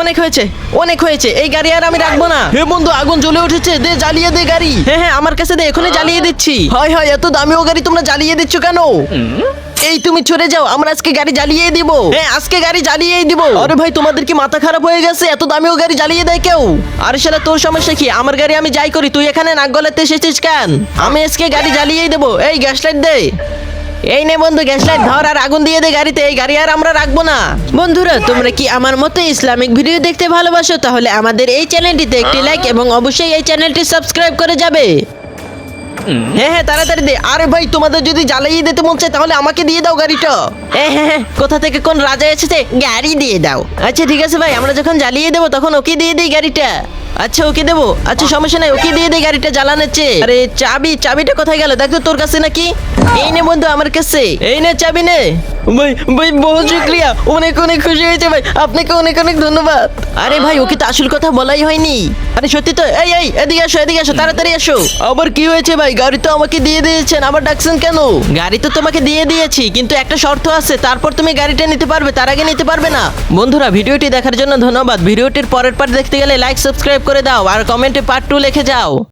অনেক হয়েছে, অনেক হয়েছে, এই গাড়ি আর আমি রাখবো না। হে বন্ধু, আগুন জ্বলে উঠেছে, দে জ্বালিয়ে দে গাড়ি। হ্যাঁ হ্যাঁ, আমার কাছে দে, এখনই জ্বালিয়ে দিচ্ছি। হয় হয়, এত দামিও গাড়ি তোমরা জ্বালিয়ে দিচ্ছ কেন? এই তুমি চলে যাও, আমরা আজকে গাড়ি জ্বালিয়ে দিব। হ্যাঁ, আজকে গাড়ি জ্বালিয়েই দিব। আরে ভাই, তোমাদের কি মাথা খারাপ হয়ে গেছে? এত দামিও গাড়ি জ্বালিয়ে দেয় কেউ? আরে শালা, তোর সমস্যা কি? আমার গাড়ি আমি যাই করি, তুই এখানে নাক গলাতে এসেছিস কেন? আমি আজকে গাড়ি জ্বালিয়েই দেবো। এই গ্যাস লাইট দে। এই নে বন্ধু, গ্যাস লাইট ধর আর আগুন দিয়ে দে গাড়িতে। এই গাড়ি আর আমরা রাখবো না। বন্ধুরা, তোমরা কি আমার মতো ইসলামিক ভিডিও দেখতে ভালোবাসো? তাহলে আমাদের এই চ্যানেলটিতে একটি লাইক এবং অবশ্যই এই চ্যানেলটি সাবস্ক্রাইব করে যাবে। হ্যাঁ হ্যাঁ, তাড়াতাড়ি দে। আরে ভাই, তোমাদের যদি জ্বালিয়ে দিতে মন চায় তাহলে আমাকে দিয়ে দাও গাড়িটা। হ্যাঁ হ্যাঁ, কোথা থেকে কোন রাজা এসেছে? গাড়ি দিয়ে দাও। আচ্ছা ঠিক আছে ভাই, আমরা যখন জ্বালিয়ে দেবো তখন ওকে দিয়ে দিই গাড়িটা। আচ্ছা ওকে দেবো, আচ্ছা সমস্যা নাই, ওকে দিয়ে দিই গাড়িটা জ্বালানোচ্ছে। আরে চাবিটা কোথায় গেল? দেখ তো, তোর কাছে নাকি? এই নে বন্ধু, আমার কাছে। এই নে চাবি নে। ভাই ভাই, বহুত শুক্রিয়া, অনেক অনেক খুশি হয়েছে ভাই, আপনাকে অনেক অনেক ধন্যবাদ। আরে ভাই, ওকে তো আসল কথা বলাই হয়নি। আরে সত্যি তো। এই এই, এদিকে আসো, এদিকে আসো, তাড়াতাড়ি আসো। আবার কি হয়েছে ভাই? গাড়ি তো আমাকে দিয়ে দিয়েছেন, আবার ডাকছেন কেন? গাড়ি তো তোমাকে দিয়ে দিয়েছি, কিন্তু একটা শর্ত আছে, তারপর তুমি গাড়িটা নিতে পারবে, তার আগে নিতে পারবে না। বন্ধুরা, ভিডিওটি দেখার জন্য ধন্যবাদ। ভিডিওটির পরের পার্ট দেখতে গেলে লাইক সাবস্ক্রাইব করে দাও আর কমেন্টে পার্ট 2 লিখে যাও।